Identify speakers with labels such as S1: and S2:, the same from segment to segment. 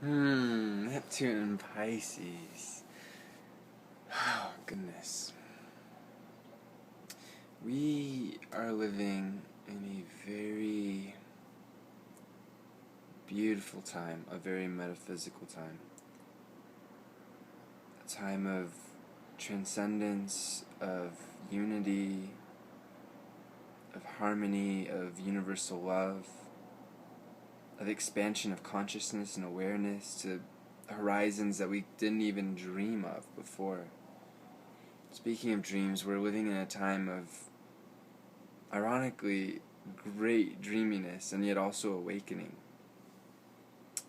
S1: Neptune and Pisces. Oh, goodness. We are living in a very beautiful time, a very metaphysical time. A time of transcendence, of unity, of harmony, of universal love, of expansion of consciousness and awareness to horizons that we didn't even dream of before. Speaking of dreams, we're living in a time of, ironically, great dreaminess and yet also awakening.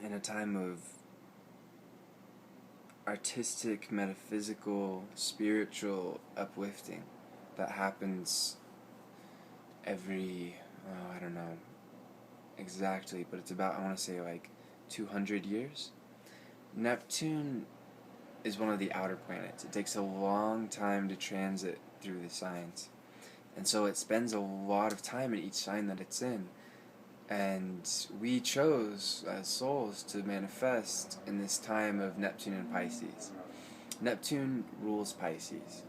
S1: In a time of artistic, metaphysical, spiritual uplifting that happens every, I don't know exactly, but it's about, I want to say, like 200 years. Neptune is one of the outer planets. It takes a long time to transit through the signs. And so it spends a lot of time in each sign that it's in. And we chose as souls to manifest in this time of Neptune and Pisces. Neptune rules Pisces.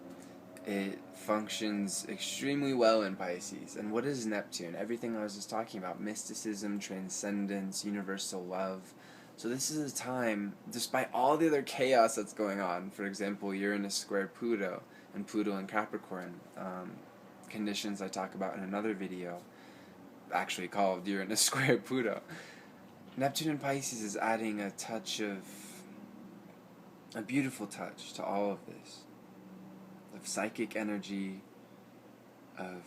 S1: It functions extremely well in Pisces. And what is Neptune? Everything I was just talking about: mysticism, transcendence, universal love. So this is a time, despite all the other chaos that's going on, for example, Uranus square Pluto, and Pluto in Capricorn, conditions I talk about in another video, actually called Uranus square Pluto. Neptune in Pisces is adding a beautiful touch to all of this, of psychic energy, of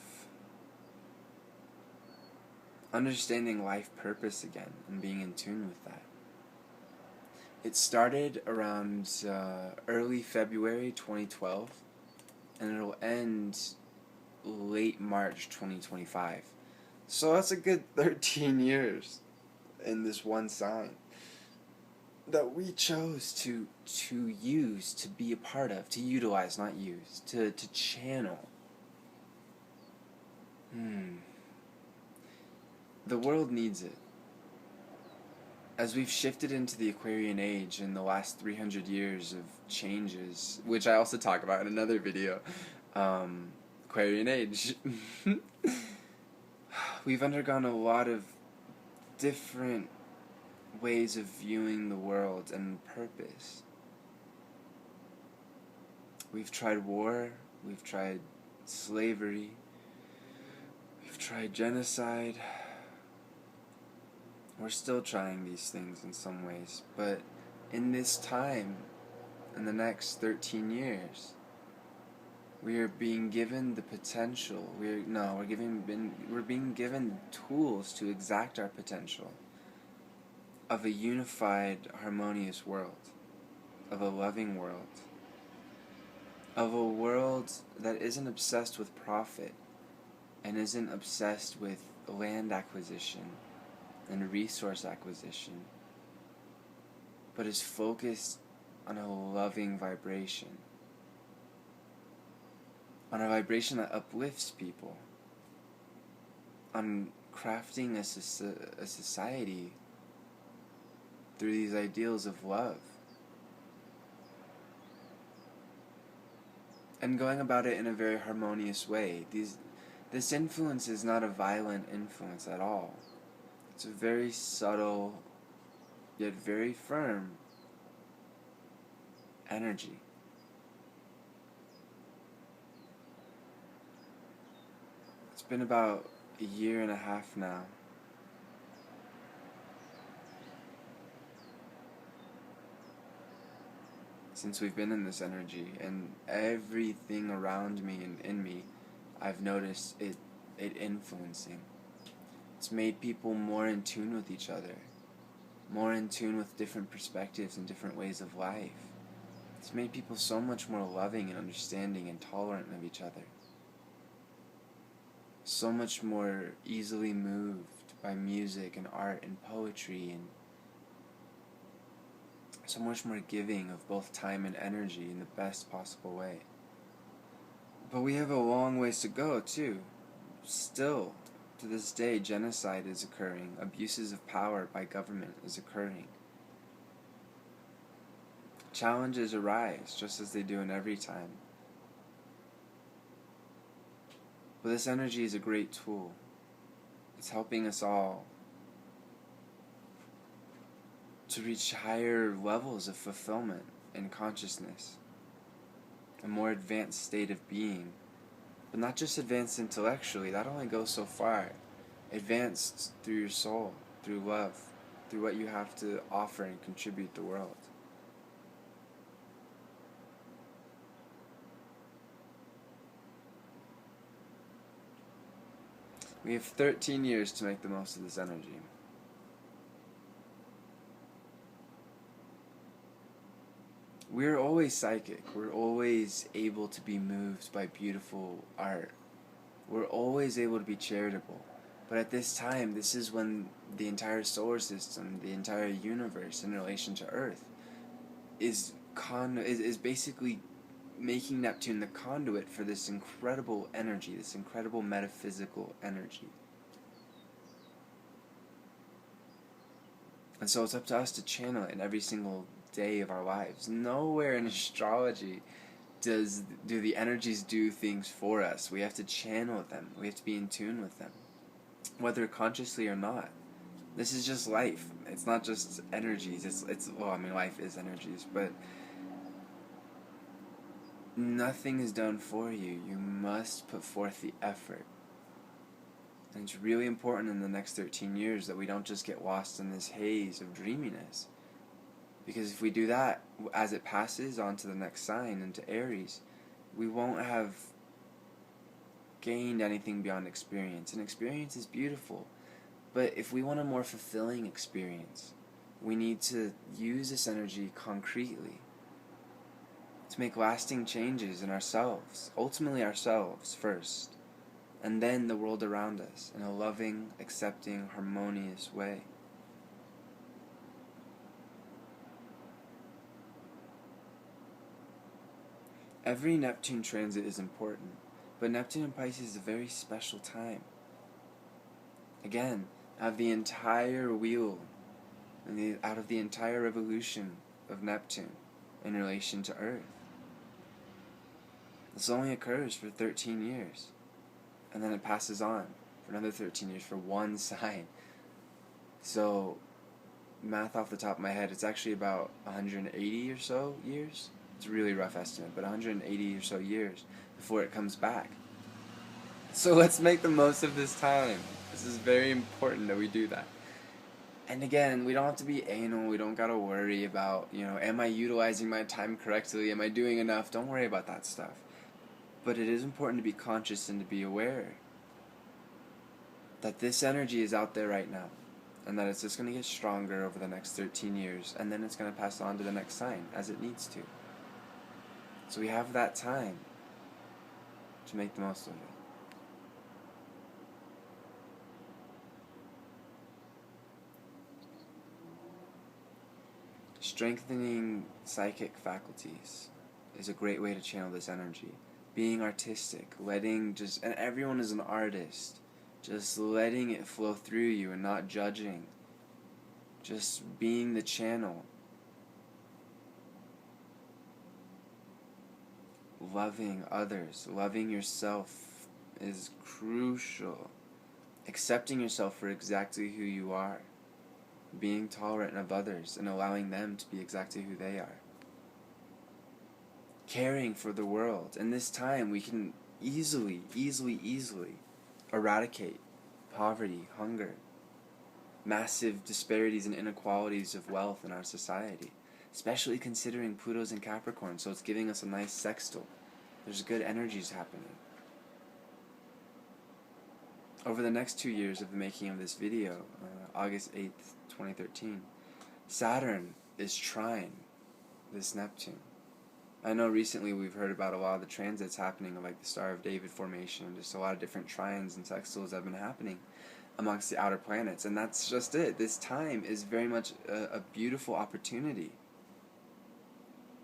S1: understanding life purpose again and being in tune with that. It started around early February 2012, and it'll end late March 2025. So that's a good 13 years in this one sign that we chose to use, to be a part of, to utilize, not use, to channel. The world needs it. As we've shifted into the Aquarian age in the last 300 years of changes, which I also talk about in another video, Aquarian age, we've undergone a lot of different ways of viewing the world and purpose. We've tried war, we've tried slavery, we've tried genocide. We're still trying these things in some ways, but in this time, in the next 13 years, we are being given the potential. We're being given tools to exact our potential of a unified, harmonious world, of a loving world, of a world that isn't obsessed with profit and isn't obsessed with land acquisition and resource acquisition, but is focused on a loving vibration, on a vibration that uplifts people, on crafting a society through these ideals of love, and going about it in a very harmonious way. This influence is not a violent influence at all. It's a very subtle, yet very firm energy. It's been about a year and a half now since we've been in this energy, and everything around me and in me, I've noticed it influencing. It's made people more in tune with each other, more in tune with different perspectives and different ways of life. It's made people so much more loving and understanding and tolerant of each other. So much more easily moved by music and art and poetry, and so much more giving of both time and energy in the best possible way. But we have a long ways to go, too. Still, to this day, genocide is occurring. Abuses of power by government is occurring. Challenges arise, just as they do in every time. But this energy is a great tool. It's helping us all to reach higher levels of fulfillment and consciousness, a more advanced state of being. But not just advanced intellectually, that only goes so far. Advanced through your soul, through love, through what you have to offer and contribute to the world. We have 13 years to make the most of this energy. We're always psychic. We're always able to be moved by beautiful art. We're always able to be charitable. But at this time, this is when the entire solar system, the entire universe in relation to Earth, is basically making Neptune the conduit for this incredible energy, this incredible metaphysical energy. And so it's up to us to channel it in every single day of our lives. Nowhere in astrology do the energies do things for us. We have to channel them. We have to be in tune with them, whether consciously or not. This is just life. It's not just energies. Life is energies, but nothing is done for you. You must put forth the effort. And it's really important in the next 13 years that we don't just get lost in this haze of dreaminess. Because if we do that, as it passes on to the next sign, into Aries, we won't have gained anything beyond experience. And experience is beautiful. But if we want a more fulfilling experience, we need to use this energy concretely to make lasting changes in ourselves, ultimately ourselves first, and then the world around us in a loving, accepting, harmonious way. Every Neptune transit is important, but Neptune in Pisces is a very special time. Again, out of the entire wheel, out of the entire revolution of Neptune in relation to Earth, this only occurs for 13 years. And then it passes on for another 13 years for one sign. So, math off the top of my head, it's actually about 180 or so years. It's a really rough estimate, but 180 or so years before it comes back. So let's make the most of this time. This is very important that we do that. And again, we don't have to be anal. We don't gotta worry about, am I utilizing my time correctly? Am I doing enough? Don't worry about that stuff. But it is important to be conscious and to be aware that this energy is out there right now, and that it's just going to get stronger over the next 13 years, and then it's going to pass on to the next sign as it needs to. So we have that time to make the most of it. Strengthening psychic faculties is a great way to channel this energy. Being artistic, and everyone is an artist, just letting it flow through you and not judging, just being the channel, loving others, loving yourself is crucial, accepting yourself for exactly who you are, being tolerant of others and allowing them to be exactly who they are. Caring for the world. In this time, we can easily eradicate poverty, hunger, massive disparities and inequalities of wealth in our society, especially considering Pluto's in Capricorn, so it's giving us a nice sextile. There's good energies happening. Over the next 2 years of the making of this video, August 8th, 2013, Saturn is trine this Neptune. I know recently we've heard about a lot of the transits happening, like the Star of David formation, and just a lot of different trines and sextiles that have been happening amongst the outer planets, and that's just it. This time is very much a beautiful opportunity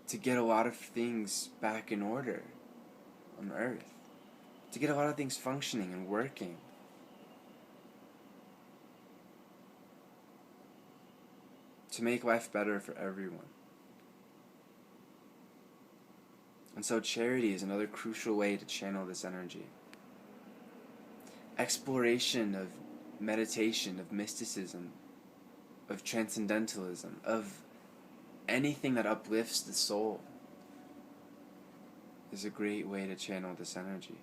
S1: to get a lot of things back in order on Earth, to get a lot of things functioning and working. To make life better for everyone. And so charity is another crucial way to channel this energy. Exploration of meditation, of mysticism, of transcendentalism, of anything that uplifts the soul is a great way to channel this energy.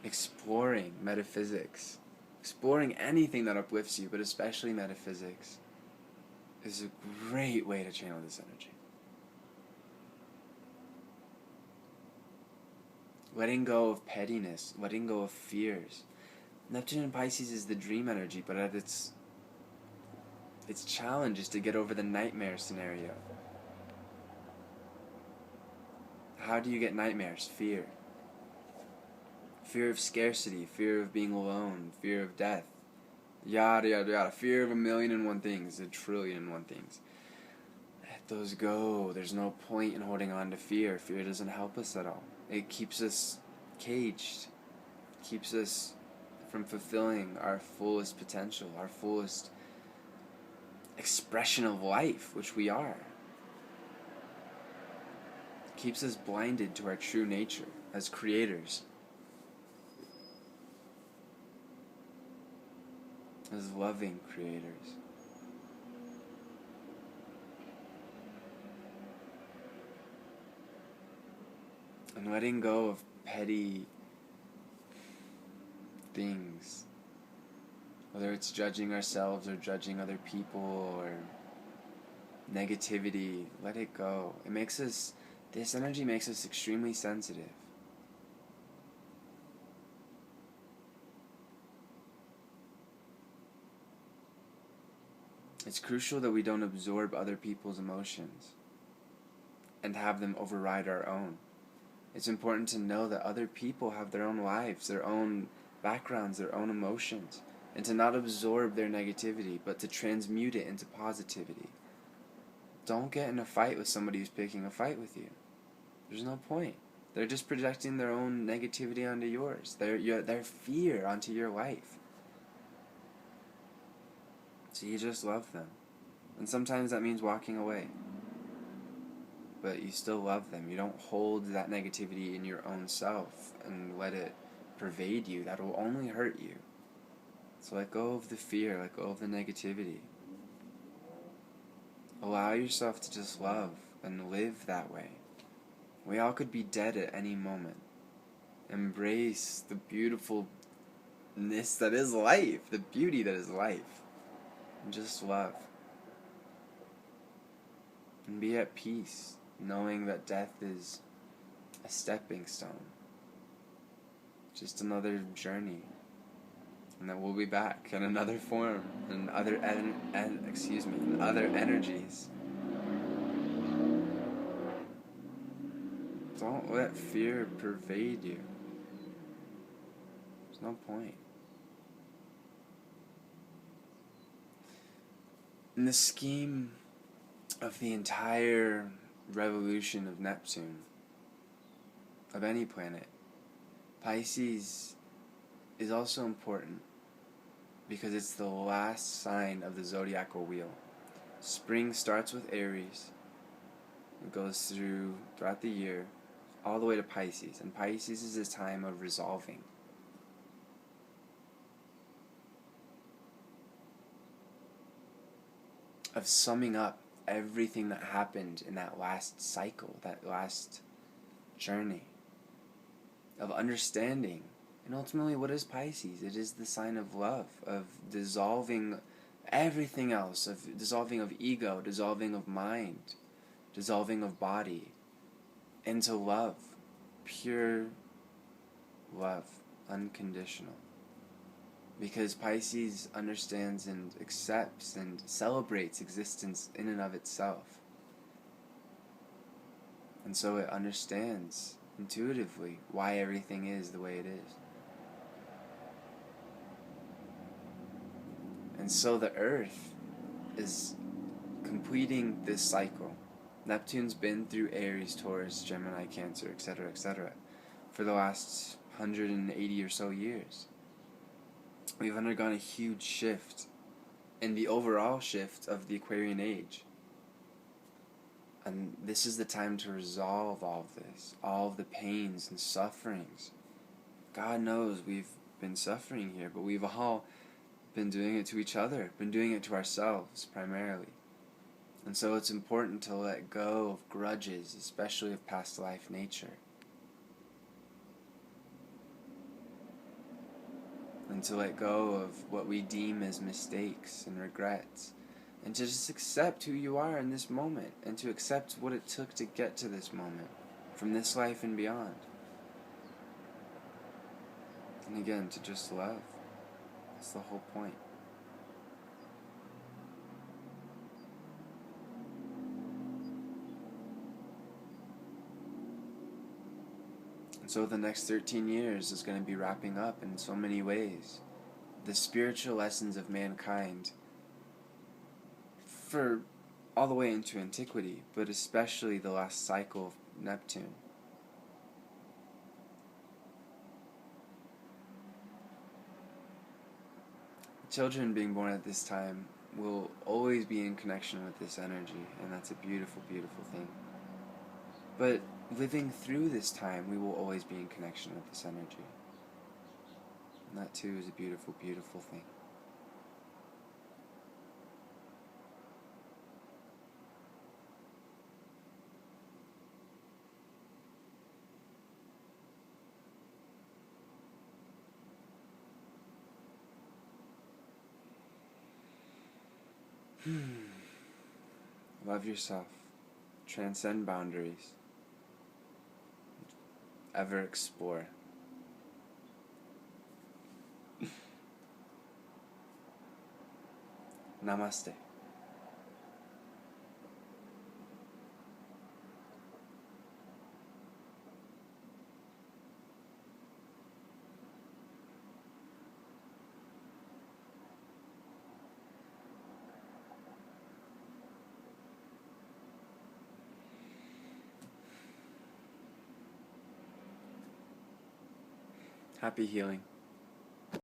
S1: Exploring metaphysics, exploring anything that uplifts you, but especially metaphysics, is a great way to channel this energy. Letting go of pettiness, letting go of fears. Neptune in Pisces is the dream energy, but at its challenge is to get over the nightmare scenario. How do you get nightmares? Fear. Fear of scarcity, fear of being alone, fear of death, yada yada yada, fear of 1,000,001 things, 1,000,000,001 things. Let those go. There's no point in holding on to fear. Fear doesn't help us at all. It keeps us caged, keeps us from fulfilling our fullest potential, our fullest expression of life, which we are. Keeps us blinded to our true nature as creators, as loving creators. And letting go of petty things, whether it's judging ourselves or judging other people or negativity, let it go. This energy makes us extremely sensitive. It's crucial that we don't absorb other people's emotions and have them override our own. It's important to know that other people have their own lives, their own backgrounds, their own emotions, and to not absorb their negativity, but to transmute it into positivity. Don't get in a fight with somebody who's picking a fight with you. There's no point. They're just projecting their own negativity onto yours, their fear onto your life. So you just love them. And sometimes that means walking away. But you still love them. You don't hold that negativity in your own self and let it pervade you. That will only hurt you. So let go of the fear, let go of the negativity. Allow yourself to just love and live that way. We all could be dead at any moment. Embrace the beautifulness that is life, the beauty that is life. And just love. And be at peace, knowing that death is a stepping stone. Just another journey. And that we'll be back in another form, in other other energies. Don't let fear pervade you. There's no point. In the scheme of the entire revolution of Neptune, of any planet, Pisces is also important because it's the last sign of the zodiacal wheel. Spring starts with Aries, it goes throughout the year, all the way to Pisces, and Pisces is a time of resolving. Of summing up everything that happened in that last cycle, that last journey. Of understanding. And ultimately, what is Pisces? It is the sign of love, of dissolving everything else, of dissolving of ego, dissolving of mind, dissolving of body, into love. Pure love, unconditional. Because Pisces understands and accepts and celebrates existence in and of itself. And so it understands intuitively why everything is the way it is. And so the Earth is completing this cycle. Neptune's been through Aries, Taurus, Gemini, Cancer, etc., for the last 180 or so years. We've undergone a huge shift in the overall shift of the Aquarian age. And this is the time to resolve all of this, all of the pains and sufferings. God knows we've been suffering here, but we've all been doing it to each other, been doing it to ourselves primarily. And so it's important to let go of grudges, especially of past life nature. And to let go of what we deem as mistakes and regrets. And to just accept who you are in this moment, and to accept what it took to get to this moment, from this life and beyond. And again, to just love. That's the whole point. And so the next 13 years is going to be wrapping up in so many ways. The spiritual lessons of mankind, for all the way into antiquity, but especially the last cycle of Neptune. Children being born at this time will always be in connection with this energy, and that's a beautiful, beautiful thing. But living through this time, we will always be in connection with this energy. And that too is a beautiful, beautiful thing. Love yourself. Transcend boundaries. Ever explore. Namaste. Happy healing.